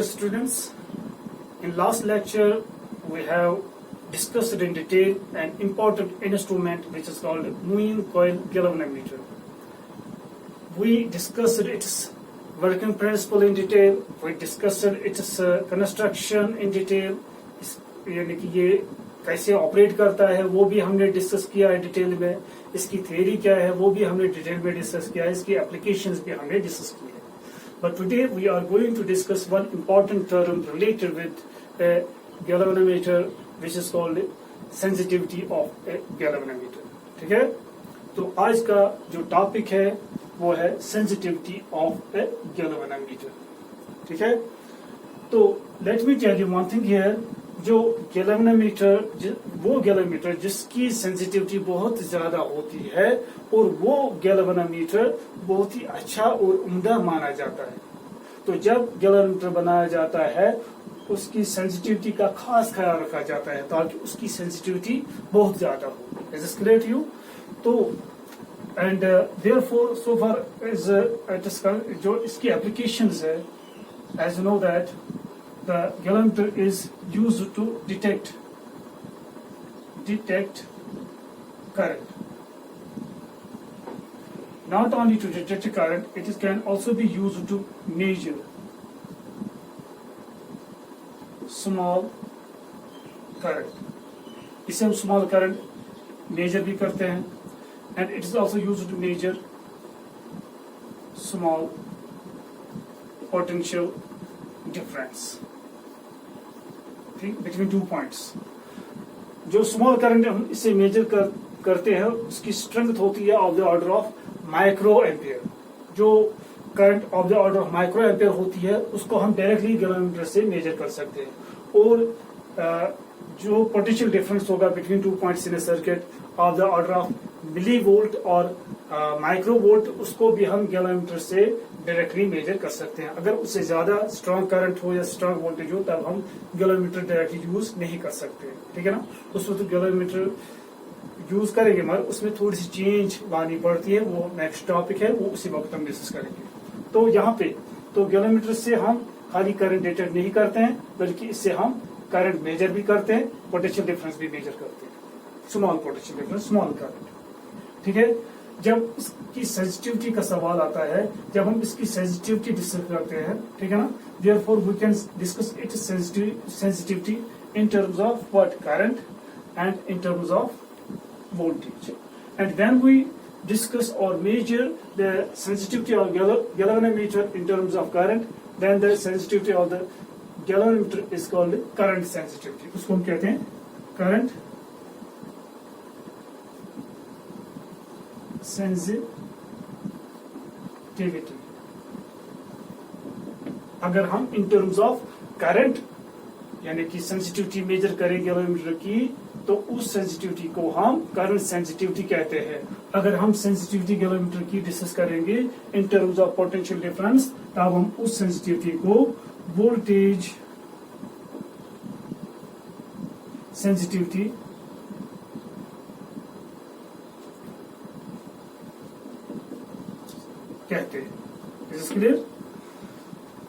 students, in last lecture we have discussed in detail an important instrument which is called moving coil galvanometer. We discussed its working principle in detail, we discussed its construction in detail, यानी कि ये कैसे operate करता है वो भी हमने discuss किया है डिटेल में, इसकी थ्योरी क्या है वो भी हमने डिटेल में डिस्कस किया है, इसकी एप्लीकेशंस भी हमने डिस्कस की है. But today we are going to discuss one important term related with a galvanometer which is called sensitivity of a galvanometer. ठीक है, तो आज का जो टॉपिक है वो है sensitivity of a galvanometer. ठीक है, तो let me tell you one thing here. जो गैल्वेनोमीटर, वो गैल्वेनोमीटर जिसकी सेंसिटिविटी बहुत ज्यादा होती है और वो गैल्वेनोमीटर बहुत ही अच्छा और उम्दा माना जाता है. तो जब गैल्वेनोमीटर बनाया जाता है उसकी सेंसिटिविटी का खास ख्याल रखा जाता है ताकि उसकी सेंसिटिविटी बहुत ज्यादा हो. Is this clear to you? तो and therefore so far is जो इसकी एप्लीकेशंस है, as you know that the galvanometer is used to detect current. Not only to detect current, it can also be used to measure small current. इसे हम small current measure भी करते हैं, and it is also used to measure small potential difference between 2 points. जो small current हम इसे measure करते हैं उसकी स्ट्रेंथ होती है of the order of micro ampere. जो current of the order of micro ampere होती है उसको हम डायरेक्टली गैल्वेनोमीटर से मेजर कर सकते हैं. और जो पोटेंशियल डिफरेंस होगा between 2 points in a circuit of the order of millivolt और माइक्रो वोल्ट, उसको भी हम गैल्वेनोमीटर से डायरेक्टली मेजर कर सकते हैं. अगर उससे ज्यादा स्ट्रॉन्ग करंट हो या स्ट्रॉन्ग वोल्टेज हो तब हम गैल्वेनोमीटर डायरेक्टली यूज नहीं कर सकते. ठीक है ना, उसमें तो गैल्वेनोमीटर यूज करेंगे मगर उसमें थोड़ी सी चेंज लानी पड़ती है. वो नेक्स्ट टॉपिक है, वो उसी वक्त हम डिस्कस करेंगे. तो यहाँ पे तो गैल्वेनोमीटर से हम खाली करंट डिटेक्ट नहीं करते हैं बल्कि इससे हम करंट मेजर भी करते हैं, पोटेंशियल डिफरेंस भी मेजर करते हैं, small potential difference, small current. ठीक है, जब इसकी सेंसिटिविटी का सवाल आता है, जब हम इसकी सेंसिटिविटी डिस्कस करते हैं, ठीक है ना, therefore we can discuss its sensitivity in terms of what, current, and in terms of voltage. And when we discuss or measure the sensitivity of galvanometer in terms of current, then the sensitivity of the galvanometer is called current sensitivity. उसको हम कहते हैं current sensitivity. अगर हम in terms of current यानी कि sensitivity major करें galvanometer की तो उस सेंसिटिविटी को हम करंट सेंसिटिविटी कहते हैं. अगर हम सेंसिटिविटी गैल्वेनोमीटर की डिस्कस करेंगे इन टर्म्स ऑफ पोटेंशियल डिफरेंस तब हम उस सेंसिटिविटी को वोल्टेज सेंसिटिविटी कहते हैं. Is this clear?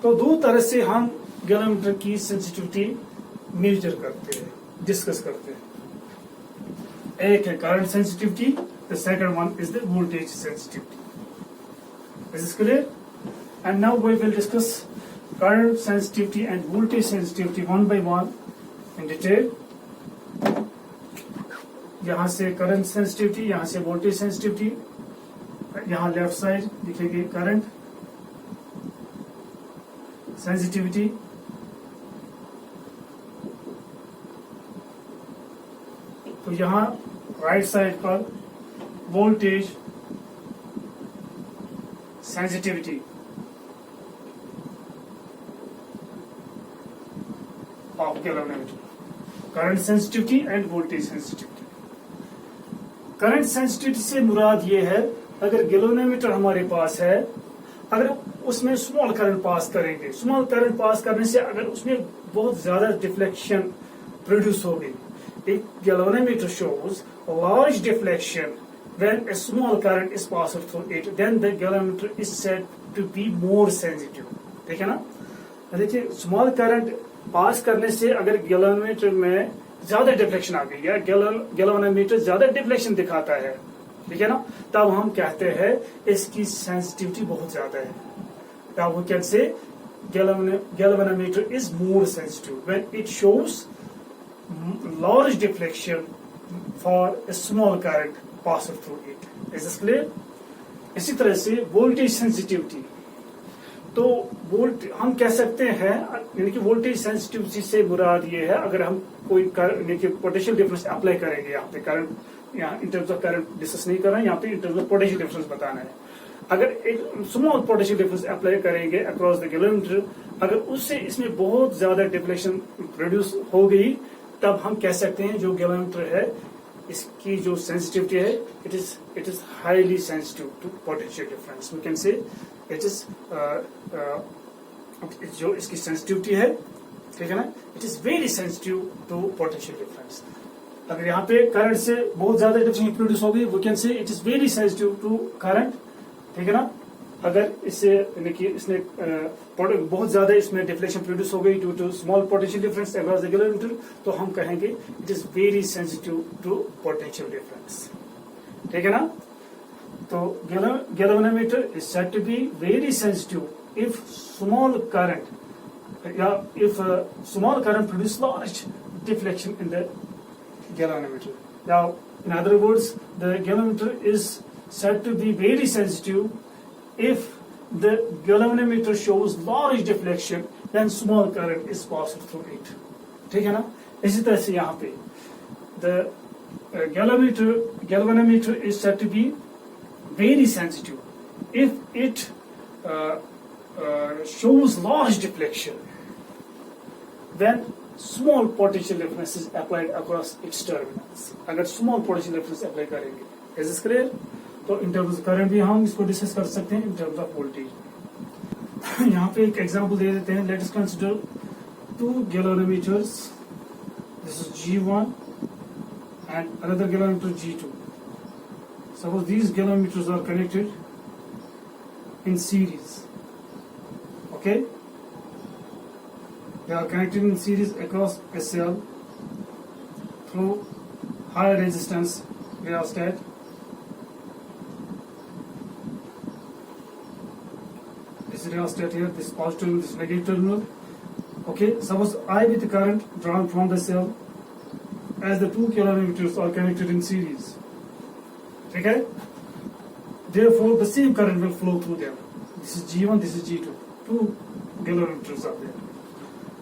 तो दो तरह से हम गैल्वेनोमीटर की सेंसिटिविटी मेजर करते हैं, डिस्कस करते हैं. एक है current sensitivity, the second one is the voltage sensitivity. Is this clear? And now we will discuss current sensitivity and voltage sensitivity one by one in detail. यहां से current sensitivity, यहां से वोल्टेज सेंसिटिविटी. यहां left side लिखेंगे current sensitivity, तो यहां right side पर voltage sensitivity of galvanometer. Current sensitivity and voltage sensitivity. Current sensitivity से मुराद ये है अगर गैल्वेनोमीटर हमारे पास है, अगर उसमें स्मॉल करंट पास करेंगे, स्मॉल करंट पास करने से अगर उसमें बहुत ज्यादा डिफ्लेक्शन प्रोड्यूस होगी. एक galvanometer shows large deflection when a small current is passed through it, then the galvanometer is said to be more sensitive. ठीक है ना? देखिए स्मॉल करंट पास करने से अगर गैल्वेनोमीटर में ज्यादा डिफ्लेक्शन आ गई या गैल्वेनोमीटर ज्यादा डिफ्लेक्शन दिखाता है, ठीक है ना, तब हम कहते हैं इसकी सेंसिटिविटी बहुत ज्यादा है. तब we can say galvanometer is more sensitive when it shows large deflection for a small current passed through it. Is this clear? इसी तरह से वोल्टेज सेंसिटिविटी, तो हम कह सकते हैं यानी कि वोल्टेज सेंसिटिविटी से मुराद ये है अगर हम कोई पोटेंशियल डिफरेंस अप्लाई करेंगे, यहाँ पे करंट, यहाँ इन टर्म्स ऑफ करंट डिस्कस नहीं कर रहे हैं, यहाँ पे इन टर्म्स ऑफ पोटेंशियल डिफरेंस बताना है. अगर एक स्मॉल पोटेंशियल डिफरेंस अप्लाई करेंगे अक्रॉस द गैल्वेनोमीटर, अगर उससे इसमें बहुत ज्यादा डिफ्लेक्शन प्रोड्यूस हो गई, तब हम कह सकते हैं जो गैल्वेनोमीटर है इसकी जो सेंसिटिविटी है it is highly sensitive to potential difference. We can say it is जो इसकी सेंसिटिविटी है, ठीक है ना, it is very sensitive to potential difference. अगर यहाँ पे करंट से बहुत ज्यादा डिफ्लेक्शन प्रोड्यूस हो गई, we can say it is very sensitive to current, ठीक है ना. अगर इससे यानी कि इसने बहुत ज्यादा इसमें डिफ्लेक्शन प्रोड्यूस हो गई due to small potential difference across the galvanometer, तो हम कहेंगे it is very sensitive to potential difference, ठीक है ना. तो galvanometer is said to be very sensitive if small current या if small current produce large deflection in the galvanometer. Now, in other words, the galvanometer is said to be very sensitive if the galvanometer shows large deflection, then small current is passed through it. ठीक है ना. इसी तरह से यहाँ पे the galvanometer is said to be very sensitive if it shows large deflection, then small potential difference is applied across its terminals. अगर small potential difference apply करेंगे, is this clear? तो in terms of current भी हम इसको discuss कर सकते हैं in terms of voltage. यहाँ पे एक एग्जांपल दे देते हैं. Let us consider two galvanometers. This is G1 and another galvanometer G2. Suppose these galvanometers are connected in series. Okay? They are connected in series across a cell through high resistance rheostat. This rheostat here, this positive and this negative terminal. Okay, suppose I with the current drawn from the cell, as the two galvanometers are connected in series. Okay? Therefore, the same current will flow through them. This is G1, this is G2. Two galvanometers are there.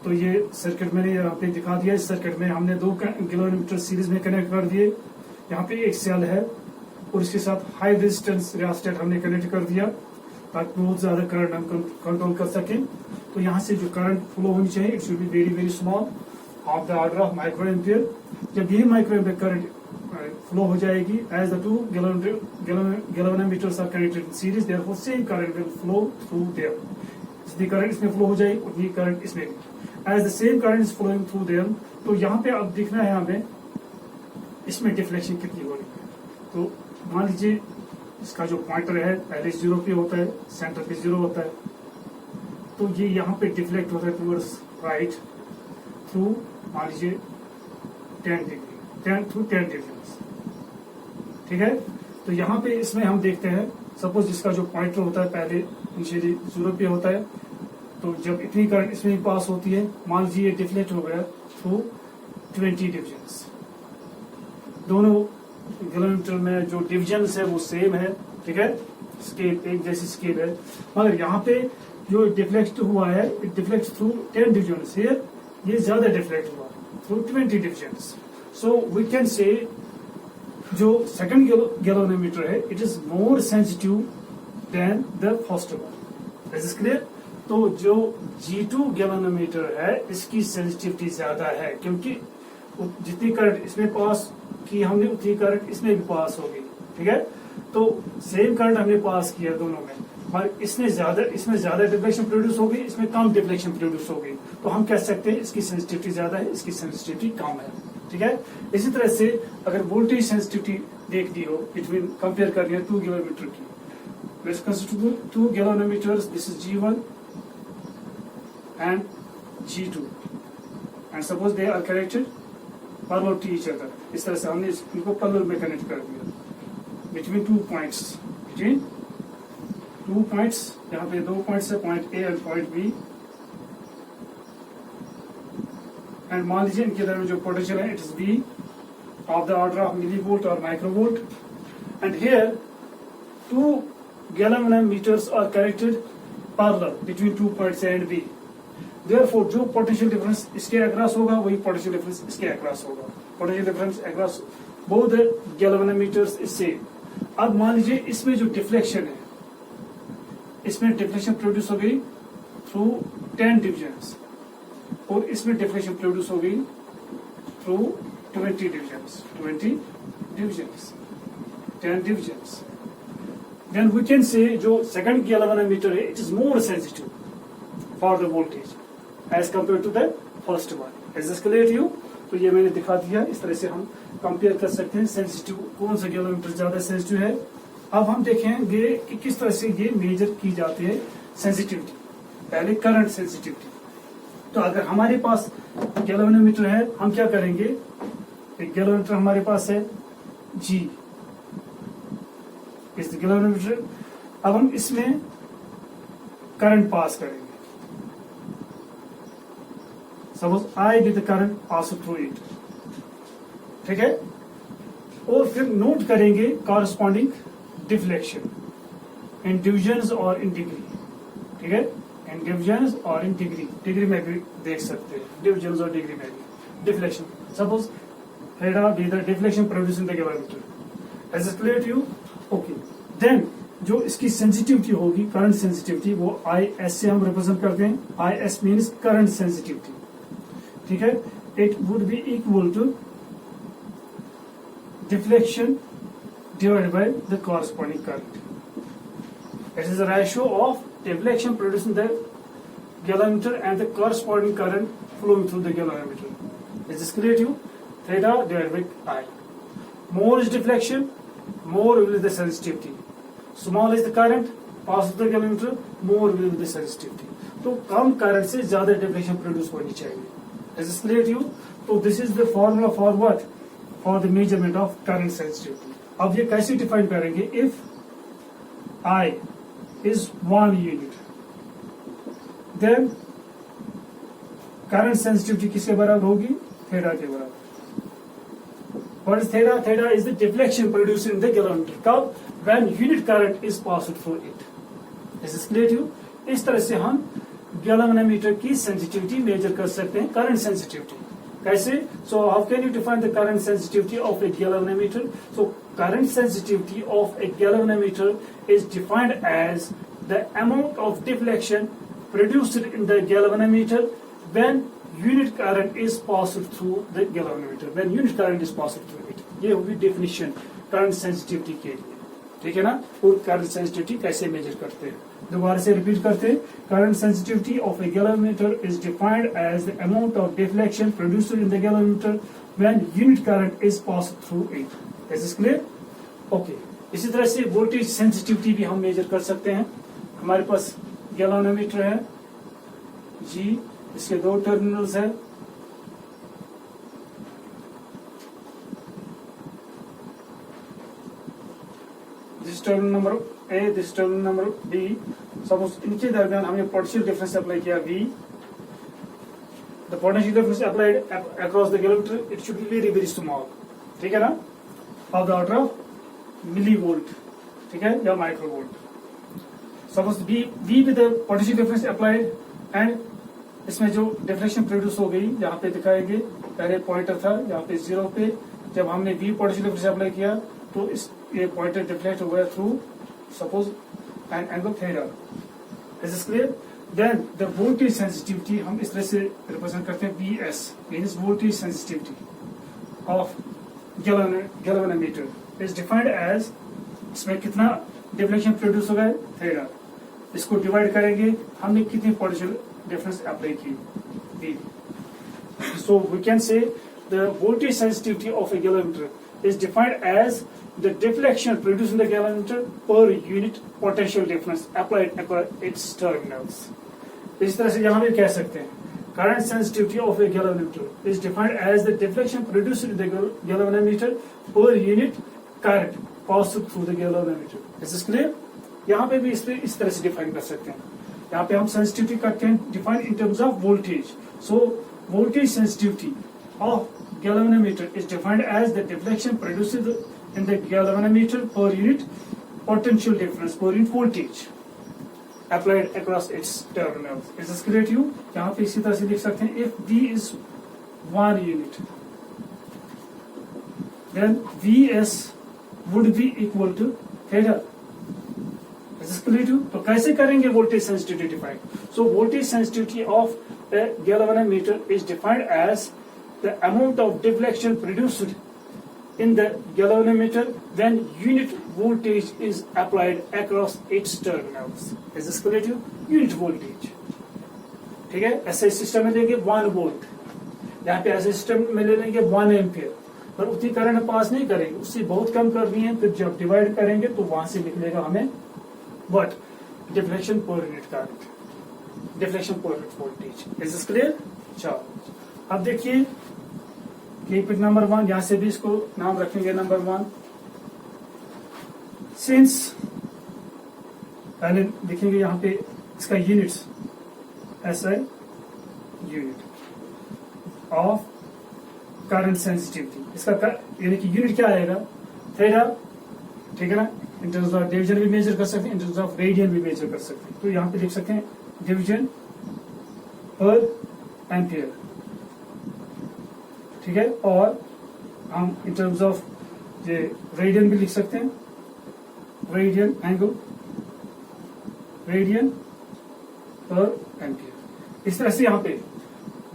तो ये circuit मैंने यहाँ पे दिखा दिया. इस circuit में हमने दो गैल्वेनोमीटर सीरीज में कनेक्ट कर दिए. यहाँ पे एक सेल है और इसके साथ हाई रेजिस्टेंस रियोस्टेट हमने कनेक्ट कर दिया ताकि बहुत ज्यादा करंट हम कंट्रोल कर सकें. तो यहाँ से जो करंट फ्लो होनी चाहिए it should be very very small, of the order of micro ampere. जब यही माइक्रो एम्पियर करंट फ्लो हो जाएगी, as the two galvanometers are connected in series, therefore same current will flow through there. जितनी current इसमें flow हो जाएगी उतनी current इसमें भी. As the same current is flowing through them, तो यहाँ पे अब दिखना है हमें इसमें डिफ्लेक्शन कितनी हो रही है. तो मान लीजिए इसका जो पॉइंटर है पहले 0 पे होता है, सेंटर पे 0 होता है, तो ये यहाँ पे डिफ्लेक्ट होता है टूवर्ड्स राइट थ्रू मान लीजिए 10 डिग्री थ्रू 10 डिग्री. ठीक है. तो यहाँ पे इसमें हम देखते हैं सपोज इसका जो पॉइंटर होता है पहले इनिशियली 0 पे होता है, तो जब इतनी करंट इसमें पास होती है, मान लीजिए डिफ्लेक्ट हो गया थ्रू 20 डिविजन्स. दोनों गैल्वेनोमीटर में जो डिविजन्स है वो सेम है, ठीक है, स्केल एक जैसी स्केल है, मगर यहाँ पे जो डिफ्लेक्ट हुआ है इट डिफ्लेक्ट थ्रू 10 डिविजन्स. ये ज्यादा डिफ्लेक्ट हुआ through 20 divisions. So we can say जो सेकंड गैल्वेनोमीटर है it is more sensitive than the first one. Is this clear? तो जो G2 गैल्वेनोमीटर है इसकी सेंसिटिविटी ज्यादा है क्योंकि जितनी करंट इसमें पास की हमने उतनी करंट इसमें भी पास होगी. ठीक है. तो सेम करंट हमने पास किया दोनों में, पर इसमें ज्यादा डिफ्लेक्शन प्रोड्यूस हो गई, इसमें कम डिफ्लेक्शन प्रोड्यूस हो गई. तो हम कह सकते हैं इसकी सेंसिटिविटी ज्यादा है, इसकी सेंसिटिविटी कम है. ठीक है. इसी तरह से अगर वोल्टेज सेंसिटिविटी देखनी हो बिटवीन कंपेयर करनी है टू गैल्वेनोमीटर की, let's consider two galvanometers. This is G1 and G2 and suppose they are connected parallel to each other. इस तरह से हमने इनको parallel में connect कर दिया between 2 points, यहाँ पे 2 points है point A and point B and मान लीजिए इनके दरमियान जो potential है it is V of the order of millivolt or microvolt and here 2 galvanum meters are connected parallel between 2 points A and B. Therefore जो potential difference इसके across होगा वही potential difference इसके across होगा. Potential difference across both the galvanum meters is same. अब मान लीजिए इसमें जो deflection है इसमें deflection produce हो गई through 10 divisions और इसमें deflection produce हो गई through 20 divisions, 10 divisions. Then we can say जो second galvanum meter है it is more sensitive for the voltage as compared to the first one. Is this clear to you? तो ये मैंने दिखा दिया. इस तरह से हम कंपेयर कर सकते हैं सेंसिटिव कौन सा गैल्वेनोमीटर ज्यादा सेंसिटिव है. अब हम देखेंगे कि किस तरह से ये मेजर की जाती है सेंसिटिविटी. पहले करंट सेंसिटिविटी. तो अगर हमारे पास गैल्वेनोमीटर है हम क्या करेंगे. एक गैल्वेनोमीटर हमारे पास है G इस गैल्वेनोमीटर. अब हम इसमें करंट पास करेंगे. Suppose I with current pass through it. ठीक है. और फिर नोट करेंगे कॉरस्पॉन्डिंग डिफ्लेक्शन इन डिविजन्स और इन डिग्री. ठीक है. इन डिविजन्स और इन डिग्री में भी देख सकते हैं. डिविजन्स और डिग्री में भी deflection. Suppose theta be the deflection produce in the galvanometer. Is it clear to you? Okay. Then जो इसकी सेंसिटिविटी होगी करंट सेंसिटिविटी वो IS से हम रिप्रेजेंट करते हैं. IS means current sensitivity. ठीक है. It would be equal to deflection divided by the corresponding current. It is the ratio of deflection produced in the galvanometer and the corresponding current flowing through the galvanometer. Is this clear to you? Theta divided by I. More is deflection, more will be the sensitivity. Small is the current passed through the galvanometer, more will be the sensitivity. तो कम current से ज्यादा deflection produce होनी चाहिए. Is this clear to you? So this is the formula for what? For the measurement of current sensitivity. अब ये कैसे define करेंगे. If I is 1 unit then current sensitivity किसके बराबर होगी. थीटा के बराबर. What is theta? Theta is the deflection produced in the galvanometer. कब? When unit current is passed through it. Is this clear to you? इस तरह से हम गैल्वेनोमीटर की सेंसिटिविटी मेजर कर सकते हैं. करंट सेंसिटिविटी कैसे. So how can you define the current sensitivity of a galvanometer? So current sensitivity of a galvanometer is defined as the amount of deflection produced in the galvanometer when unit current is passed through the galvanometer. When unit current is passed through it. ये होगी definition current sensitivity के लिए. ठीक है ना. और current sensitivity कैसे major करते हैं. दोबारा से रिपीट करते हैं. Current sensitivity of a galvanometer is defined as the amount of deflection produced in the galvanometer when unit current is passed through it. Is this clear? Okay. इसी तरह से वोल्टेज सेंसिटिविटी भी हम मेजर कर सकते हैं. हमारे पास गैल्वेनोमीटर है G. इसके 2 टर्मिनल्स है. This terminal number A, this terminal number B. Suppose इनके दरमियान हमने पोटेंशियल डिफरेंस अप्लाई किया V. The potential difference applied across the galvanometer it should be very small. ठीक है ना. Of the order of millivolt. ठीक है या microvolt. Suppose V with the potential difference applied and इसमें जो डिफ्लेक्शन प्रोड्यूस हो गई यहाँ पे दिखाएंगे. पहले पॉइंटर था यहाँ पे 0 पे. जब हमने V पोटेंशियल डिफरेंस अप्लाई किया तो इस ये पॉइंटर डिफ्लेक्ट हो गया through suppose an angle theta. Is this clear? Then the voltage sensitivity हम इस तरह से रिप्रेजेंट करते हैं VS means voltage sensitivity of galvanometer is defined as इसमें कितना डिफ्लेक्शन प्रोड्यूस हो गया थीटा. इसको डिवाइड करेंगे हमने कितनी पोटेंशियल डिफरेंस अप्लाई की V. So we can say the voltage sensitivity of a galvanometer is defined as the deflection produced in the galvanometer per unit potential difference applied across its terminals. इस तरह से यहाँ भी कह सकते हैं current sensitivity of a galvanometer is defined as the deflection produced in the galvanometer per unit current passed through the galvanometer. Is this clear? यहाँ पे भी इस तरह से डिफाइन कर सकते हैं. यहाँ पे हम sensitivity करते हैं define in terms of voltage. So voltage sensitivity of galvanometer is defined as the deflection produced in the galvanometer per unit potential difference per unit voltage applied across its terminals. Is this clear to you? यहाँ पे इसी तरह से लिख सकते हैं if V is 1 unit then Vs would be equal to theta. Is this clear to you? तो कैसे करेंगे voltage sensitivity define? So voltage sensitivity of a galvanometer is defined as the amount of deflection produced in the galvanometer when unit voltage is applied across its terminals. Is this clear to you? Unit voltage. ठीक है, ऐसे system में लेंगे 1 volt, यहाँ पे ऐसे system में ले लेंगे 1 एम्पियर, पर उतनी करंट पास नहीं करेंगे, उससे बहुत कम करनी है, फिर जब डिवाइड करेंगे तो वहां से निकलेगा हमें what deflection per unit current, deflection per unit voltage. Is this clear? चलो अब देखिए कीप इट नंबर 1, यहां से भी इसको नाम रखेंगे नंबर 1. सिंस पहले लिखेंगे यहाँ पे इसका units SI unit of current sensitivity, इसका यानी कि यूनिट क्या आएगा थीटा. ठीक है ना, इन टर्म्स ऑफ डिवीजन भी मेजर कर सकते हैं, इन टर्म्स ऑफ रेडियन भी मेजर कर सकते हैं. तो यहाँ पे लिख सकते हैं डिवीजन पर एम्पियर. ठीक है, और हम इन टर्म्स ऑफ ये रेडियन भी लिख सकते हैं, रेडियन एंगल, रेडियन पर एम्पियर. इस तरह से यहाँ पे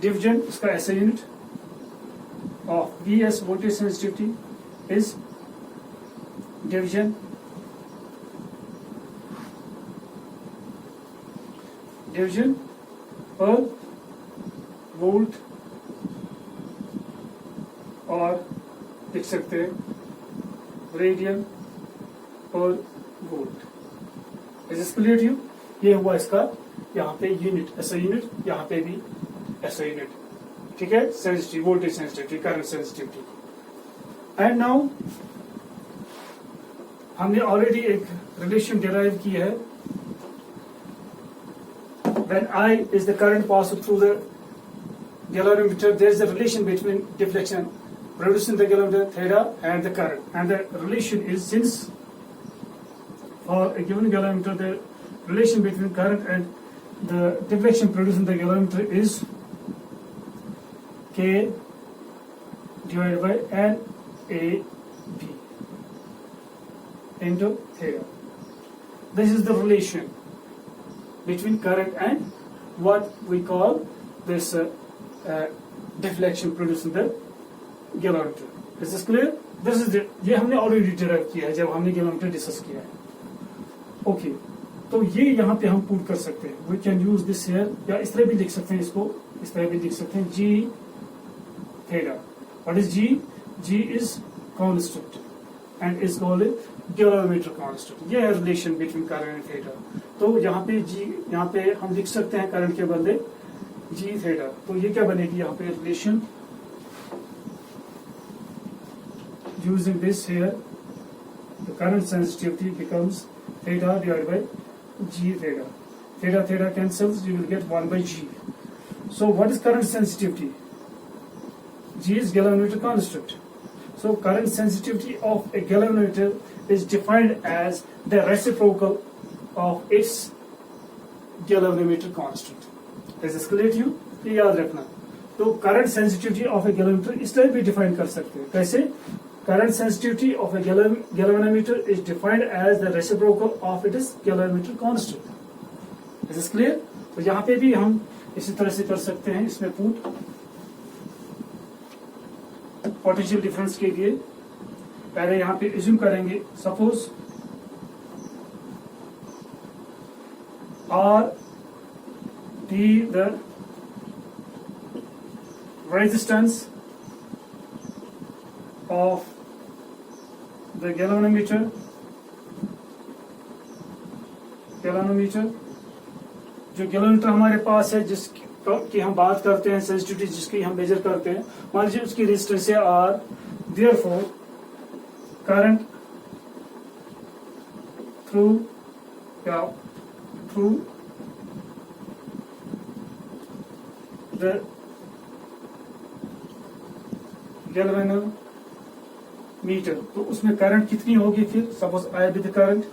डिवीजन इसका ऐसा unit of Vs voltage sensitivity is division पर वोल्ट, और लिख सकते हैं रेडियन पर volt. Is this clear to you? ये हुआ इसका यहाँ पे यूनिट, ऐसा यूनिट, यहाँ पे भी ऐसा यूनिट. ठीक है, sensitive voltage sensitivity, current sensitivity. And now हमने ऑलरेडी एक रिलेशन डिराइव की है. When I is the current passed through the galvanometer, there is a relation between deflection produced in the galvanometer theta and the current, and the relation is, since for a given galvanometer the relation between current and the deflection produced in the galvanometer is K divided by NAB into theta. This is the relation between current and what we call this deflection produced in the galvanometer. Is this clear? This is ये हमने already derive किया है जब हमने galvanometer discuss किया है. Okay, तो ये यहाँ पे हम पुट कर सकते हैं. We can use this here, या इस तरह भी लिख सकते हैं, इसको इस तरह भी लिख सकते हैं G theta. What is G? G is constant and is called a galvanometer constant. ये है relation between current and theta. तो यहाँ पे G, यहाँ पे हम लिख सकते हैं करंट के बदले G थीटा. तो ये क्या बनेगी यहाँ पे relation, using this here the current sensitivity becomes theta divided bye G theta. Theta theta cancels, you will gate 1 by G. So what is current sensitivity? G is galvanometer constant. So current sensitivity of a galvanometer is defined as the reciprocal of its galvanometer constant. Is this clear to you? ये याद रखना. तो current sensitivity of a galvanometer इस तरह भी define कर सकते हैं. कैसे? Current sensitivity of a galvanometer is defined as the reciprocal of its galvanometer constant. Is this clear? तो यहाँ पे भी हम इसी तरह से कर सकते हैं. इसमें पुट पोटेंशियल डिफरेंस के लिए पहले यहाँ पे एज्यूम करेंगे, suppose R T the resistance of the galvanometer जो गैलोमीटर हमारे पास है जिसकी हम बात करते हैं, सेंसिटिविटी जिसकी हम मेजर करते हैं, मान लीजिए उसकी रेजिस्टेंस है R, therefore current through the galvanometer, तो उसमें करंट कितनी होगी फिर, suppose I be the current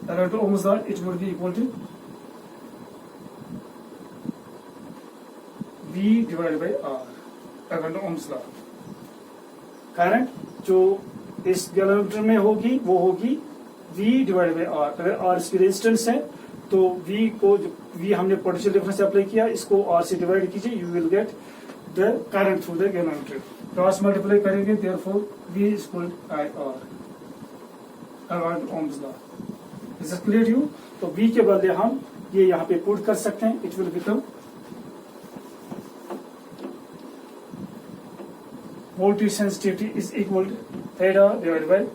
around ohm's law, it would be equal to V divided by R around ohm's law। Current जो इस गैलोमीटर में होगी वो होगी V डिवाइड बाई R। अगर R इसकी रेजिस्टेंस है तो V को V हमने पोटेंशियल डिफरेंस अप्लाई किया, इसको R से डिवाइड कीजिए, you will get the current through the galvanometer, cross multiply करेंगे, therefore V is equal to IR around ohm's law। Is it clear you? तो V के बदले हम ये यहाँ पे पुट कर सकते हैं, it will become voltage sensitivity is equal to theta divide by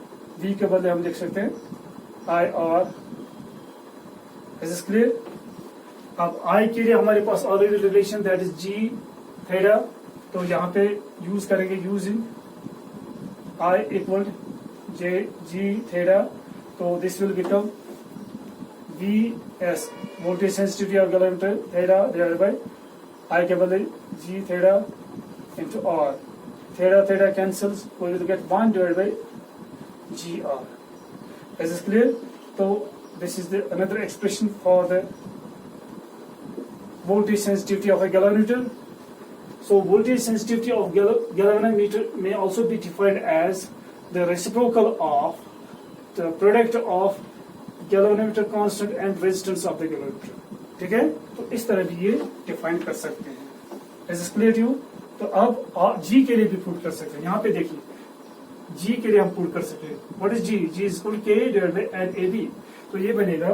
V के बदले हम लिख सकते हैं IR। Is it clear? अब I के लिए हमारे पास already relation that is G theta, तो यहाँ पे यूज करेंगे using I equal J G theta, तो this will become VS voltage sensitivity of galvanometer theta divided by I के बदले G theta into R, theta theta cancels, we will get 1 divided by GR। Is this clear? So this is the another expression for the voltage sensitivity of a galvanometer। So voltage sensitivity of galvanometer may also be defined as the reciprocal of the product of galvanometer constant and resistance of the galvanometer। ठीक है, तो इस तरह भी ये define कर सकते हैं। Is this clear to you? तो अब G के लिए भी पुट कर सकते हैं, यहाँ पे देखिए G के लिए हम पुट कर सकते हैं, what is G? G is equal K divided by NAB, तो ये बनेगा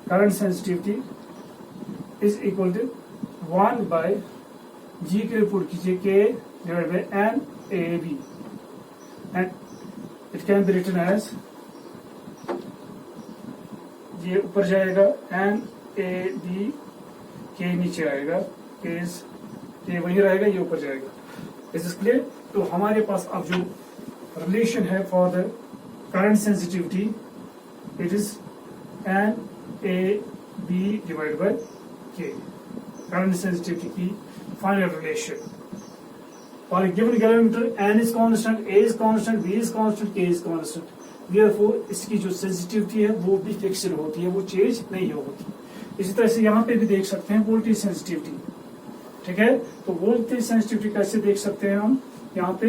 current sensitivity is equal to 1 by G के लिए पुट कीजिए K divided by NAB and it can be written as, ये ऊपर जाएगा NAB, K नीचे आएगा, ये वही रहेगा, ये ऊपर जाएगा। Is it clear? तो हमारे पास अब जो रिलेशन है for the current sensitivity, it is NAB divide by K, current sensitivity की final relation for a given galvanometer. N is constant, A is constant, B is constant, K is constant, therefore इसकी जो sensitivity है वो भी fixed होती है, वो change नहीं होती। इसी तरह से यहाँ पे भी देख सकते हैं वोल्टेज सेंसिटिविटी, ठीक है, तो वोल्टेज सेंसिटिविटी कैसे देख सकते हैं हम, यहाँ पे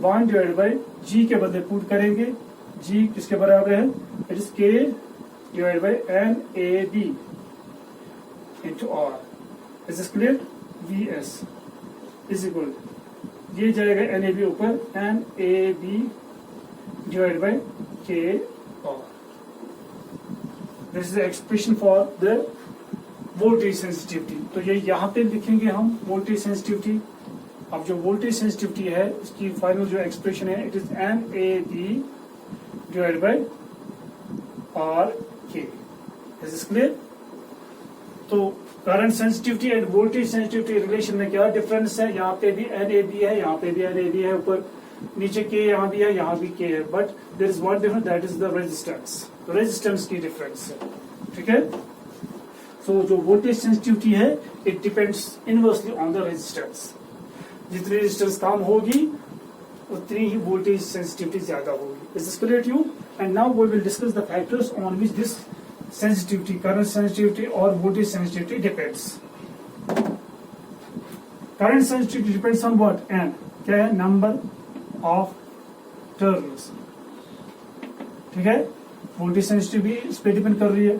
1 डिवाइड बाय G के बदले पुट करेंगे, G किसके बराबर है, it is K divide by NAB into R। Is this clear? VS is equal, ये जाएगा NAB ऊपर, NAB divide bye KR। This is expression for the voltage sensitivity. तो ये यहाँ पे लिखेंगे हम वोल्टेज सेंसिटिविटी। अब जो वोल्टेज सेंसिटिविटी है इसकी फाइनल जो एक्सप्रेशन है, it is NAB divide by RK। Is this clear? तो current sensitivity and voltage sensitivity relation में क्या डिफरेंस है, यहाँ पे भी NAB है, यहाँ पे भी NAB है, ऊपर नीचे K यहाँ भी है, यहाँ भी K है, but there is one difference, that is the resistance की डिफरेंस है। ठीक है, सो जो वोल्टेज सेंसिटिविटी है it depends inversely on the resistance. जितनी रेजिस्टेंस कम होगी उतनी ही वोल्टेज सेंसिटिविटी ज्यादा होगी। Is this clear to you? And now we will discuss the factors on which this sensitivity, current sensitivity or voltage sensitivity depends. Current sensitivity depends on what? N. क्या है? Number of turns. ठीक है, voltage sensitivity भी इस पे depend कर रही है।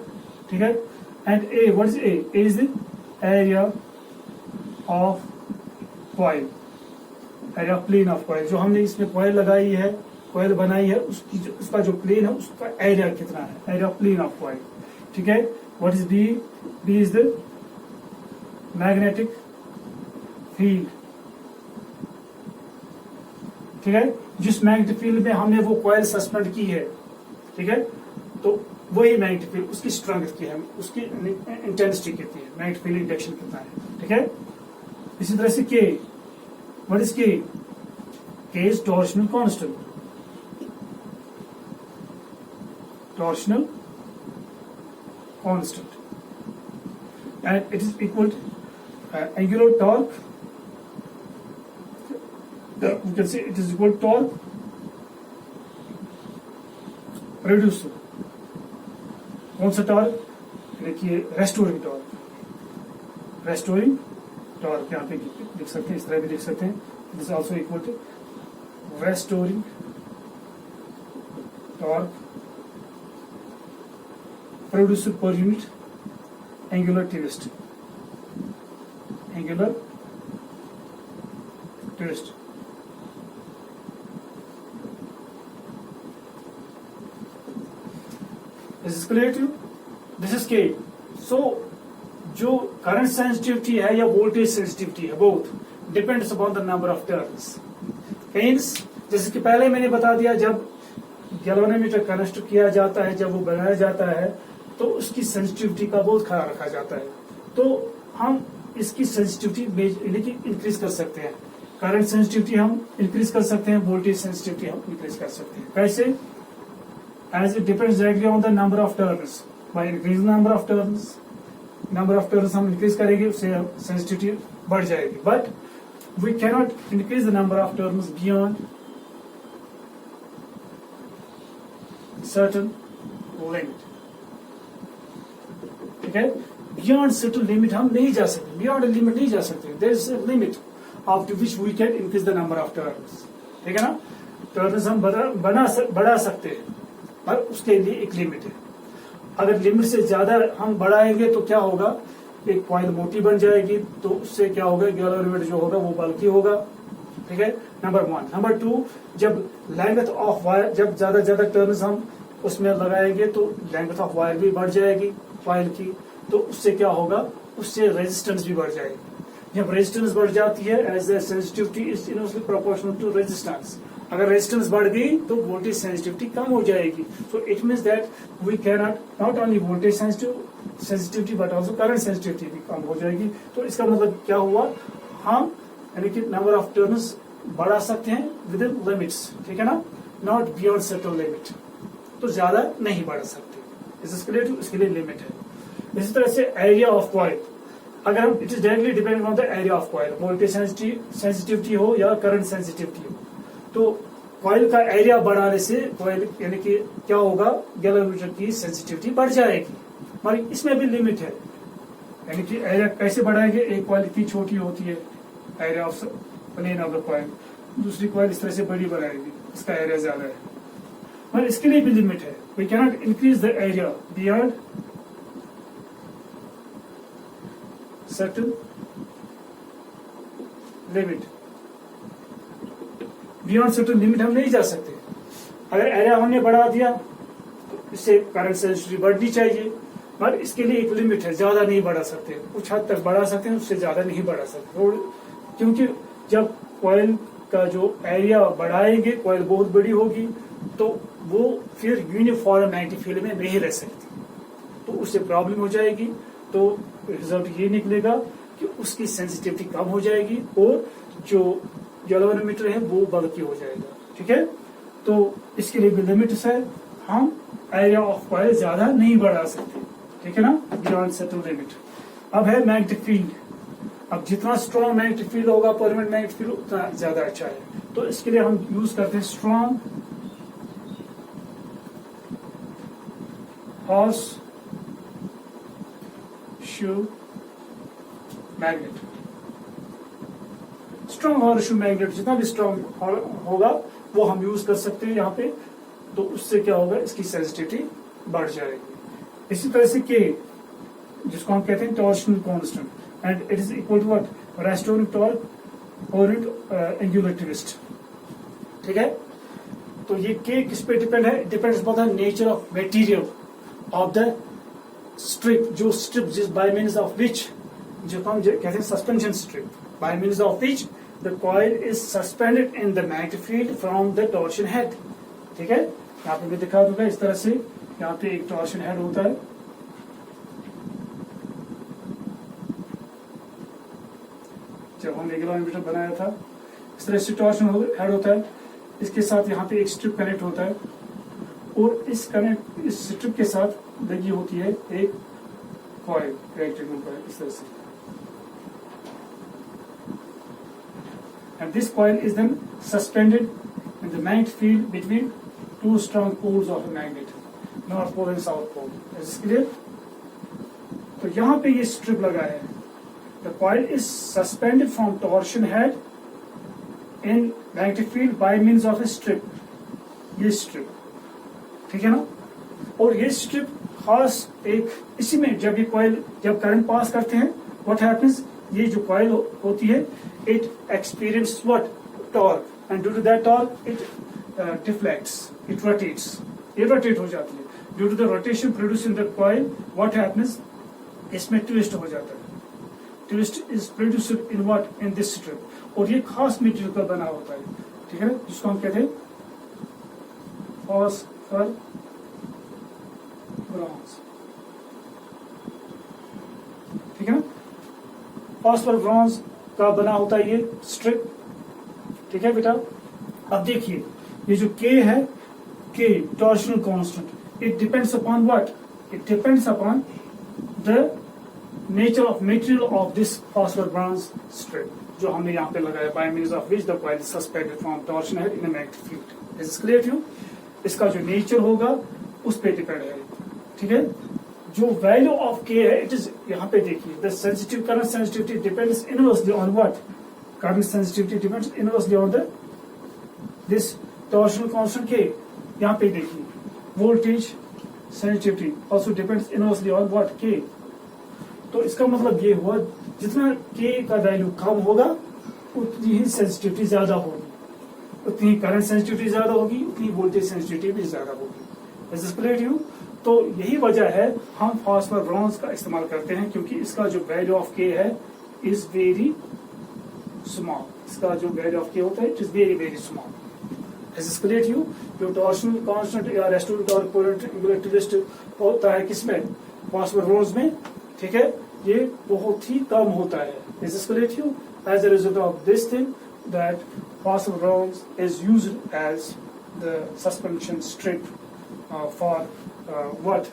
ठीक है, and A, what is A? A is the area of coil, area of plane of coil। जो हमने इसमें coil लगाई है, coil बनाई है, उसका जो plane है उसका area कितना है, area of plane of coil। ठीक है, what is B? B is the magnetic field। ठीक है, जिस मैग्नेटिक फील्ड में हमने वो कॉइल सस्पेंड की है, ठीक है, तो वही मैग्नेटिक फील्ड उसकी स्ट्रेंथ की है, उसकी इंटेंसिटी कितनी है, मैग्नेटिक फील्ड इंडक्शन कितना है, ठीक है। इसी तरह से के, व्हाट इज के? के is torsional constant, torsional constant, and it is equal to angular torque. We can say it is equal to torque produced. कौन सा टॉर्क? देखिए रेस्टोरिंग टॉर्क, रेस्टोरिंग टॉर्क यहाँ पे लिख सकते हैं, इस तरह भी लिख सकते हैं। It is also equal to restoring torque produced पर unit angular twist, angular twist. Is this clear to you? This is K. So जो करंट सेंसिटिविटी है या वोल्टेज सेंसिटिविटी है, both depends upon the number of turns. Means जैसे कि पहले मैंने बता दिया, जब गैल्वेनोमीटर कंस्ट्रक्ट किया जाता है, जब वो बनाया जाता है तो उसकी सेंसिटिविटी का बहुत ख्याल रखा जाता है। तो हम इसकी सेंसिटिविटी इंक्रीज कर सकते हैं, करंट सेंसिटिविटी हम इंक्रीज कर सकते हैं, वोल्टेज सेंसिटिविटी हम इंक्रीज कर सकते हैं। कैसे? As it depends directly on the number of turns. By increasing number of turns हम इंक्रीज करेंगे, उससे सेंसिटिविटी बढ़ जाएगी। But we cannot increase the number of turns beyond certain limit, ठीक है। बियॉन्ड सर्टेन लिमिट हम नहीं जा सकते, बियॉन्ड लिमिट नहीं जा सकते। There is a limit up to which we can increase the number of turns, ठीक है ना। टर्न्स हम बढ़ा सकते हैं, पर उसके लिए एक लिमिट है। अगर लिमिट से ज्यादा हम बढ़ाएंगे तो क्या होगा, एक कॉइल मोटी बन जाएगी, तो उससे क्या होगा, गैल्वेनोमीटर जो होगा वो बल्कि होगा, ठीक है। नंबर 1। नंबर 2, जब लेंथ ऑफ वायर, जब ज्यादा टर्न्स हम उसमें लगाएंगे तो लेंथ ऑफ वायर भी बढ़ जाएगी कॉइल की, तो उससे क्या होगा, उससे रेजिस्टेंस भी बढ़ जाएगी। जब रेजिस्टेंस बढ़ जाती है, as the sensitivity is inversely proportional to resistance, अगर रेजिस्टेंस बढ़ गई तो वोल्टेज सेंसिटिविटी कम हो जाएगी। So it means that we cannot not only voltage sensitivity but also current sensitivity भी कम हो जाएगी। तो इसका मतलब क्या हुआ, हम यानी कि नंबर ऑफ टर्न्स बढ़ा सकते हैं विद इन लिमिट्स, ठीक है ना, नॉट बियॉन्ड सर्टेन लिमिट। तो ज्यादा नहीं बढ़ा सकते, इसके लिए लिमिट है। इसी तरह से एरिया ऑफ कॉइल, अगर हम it is directly dependent on the area of coil, voltage sensitivity हो या करंट सेंसिटिविटी हो, तो कॉइल का एरिया बढ़ाने से कॉइल यानी कि क्या होगा, गैल्वेनोमीटर की सेंसिटिविटी बढ़ जाएगी, मगर इसमें भी लिमिट है। यानी कि एरिया कैसे बढ़ाएंगे, एक कॉइल इतनी छोटी होती है, area of plane of the coil, दूसरी कॉइल इस तरह से बड़ी बनाएगी, इसका एरिया ज्यादा है, मगर इसके लिए भी लिमिट है। We cannot increase the area beyond certain limit, beyond certain limit हम नहीं जा सकते। अगर एरिया हमने बढ़ा दिया तो इससे करंट सेंसिटिविटी बढ़नी चाहिए, पर इसके लिए एक लिमिट है, ज्यादा नहीं बढ़ा सकते, कुछ हद तक बढ़ा सकते हैं, उससे ज्यादा नहीं बढ़ा सकते। और क्योंकि जब कॉइल का जो एरिया बढ़ाएंगे, कॉइल बहुत बड़ी होगी, तो वो फिर यूनिफॉर्म मैग्नेटिक फील्ड में नहीं रह सकती, तो उससे प्रॉब्लम हो जाएगी। तो रिजल्ट ये निकलेगा कि उसकी सेंसिटिविटी कम हो जाएगी और जो गैल्वेनोमीटर है वो बल्कि हो जाएगा, ठीक है। तो इसके लिए भी लिमिट्स है, हम एरिया ऑफ कॉइल ज्यादा नहीं बढ़ा सकते, ठीक है ना, बियॉन्ड सर्टेन लिमिट। अब है मैग्नेटिक फील्ड, अब जितना स्ट्रॉन्ग मैग्नेटिक फील्ड होगा, परमानेंट मैग्नेटिक फील्ड, उतना ज्यादा अच्छा है। तो इसके लिए हम यूज करते हैं strong horse shoe magnet. Strong horse shoe magnet जितना भी स्ट्रॉन्ग होगा वो हम यूज कर सकते हैं यहाँ पे, तो उससे क्या होगा, इसकी सेंसिटिविटी बढ़ जाएगी। इसी तरह से के, जिसको हम कहते हैं torsional constant, and it is equal to what, restoring torque और एंगुलर ट्विस्ट, ठीक है। तो ये के किस पे डिपेंड है, depends upon the nature of material of the strip, जो स्ट्रिप जिस बाय मीन्स ऑफ विच, जो हम कहते हैं suspension strip, by means of which the coil is suspended in the magnetic field from the torsion head, ठीक है। यहाँ पे मैं दिखा दूंगा इस तरह से, यहाँ पे एक टॉर्शन हेड होता है, जब हमने गैल्वेनोमीटर बनाया था इस तरह से टॉर्शन हेड होता है, इसके साथ यहाँ पे एक स्ट्रिप कनेक्ट होता है और इस स्ट्रिप के साथ लगी होती है एक कॉइल, इलेक्ट्रिकल कॉइल इस तरह से, and this coil is then suspended in the magnetic field between two strong poles of a magnet, north pole and south pole. Is this clear? तो यहाँ पे ये स्ट्रिप लगा है. The coil is suspended from torsion head in magnetic field by means of a strip. ये strip, ठीक है ना? और ये स्ट्रिप खास एक इसी में जब ये कॉइल जब करंट पास करते हैं, what happens? ये जो कॉइल होती है, it experiences what? Torque, and due to that torque it deflects, it rotates, ये rotate हो जाती है. Due to the rotation produced in the coil, what happens? इसमें ट्विस्ट हो जाता है. Twist is produced in what? In this strip. और ये खास मटेरियल का बना होता है, ठीक है ना, जिसको हम कहते हैं फॉस्फर ब्रॉन्ज, ठीक है ना. फॉस्फर ब्रॉन्ज का बना होता है ये स्ट्रिप, ठीक है बेटा. अब देखिए ये जो K है, K torsional constant, it depends upon what? It depends upon the nature of material of this phosphor bronze strip जो हमने यहाँ पे लगाया, by means of which the coil is suspended from torsion head in a magnetic field. Is clear to? इसका जो nature होगा उस पे डिपेंड है, ठीक है. जो वैल्यू ऑफ K है, इट इज यहाँ पे देखिए, the sensitive current sensitivity depends inversely on what? Current sensitivity depends inversely on the this torsional constant K. यहाँ पे देखिए voltage sensitivity also depends inversely on what? K. तो इसका मतलब ये हुआ जितना K का वैल्यू कम होगा उतनी ही सेंसिटिविटी ज्यादा होगी, उतनी ही करंट सेंसिटिविटी ज्यादा होगी, उतनी वोल्टेज सेंसिटिविटी भी ज्यादा होगी. Is this clear to you? तो यही वजह है हम फॉस्फर ब्रॉन्ज का इस्तेमाल करते हैं, क्योंकि इसका जो वैल्यू ऑफ K है इज वेरी स्मॉल. इसका जो वैल्यू ऑफ K होता है it is very very small. Is this clear to you? जो टॉर्शनल कांस्टेंट या रेसिडुअल टॉर्क पोलैरिटी ट्विस्ट होता है किसमें? फॉस्फर ब्रॉन्ज में, ठीक है, ये बहुत ही कम होता है. Is this clear to you? As a result of this thing that phosphor bronze is used as the suspension strip for what?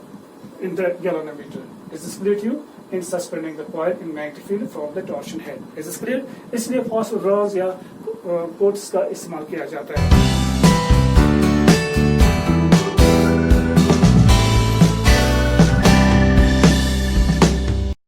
In the galvanometer. Is this clear to you? In suspending the coil in magnetic field from the torsion head. Is this clear? इसलिए phosphor bronze या quotes का इस्तेमाल किया जाता है.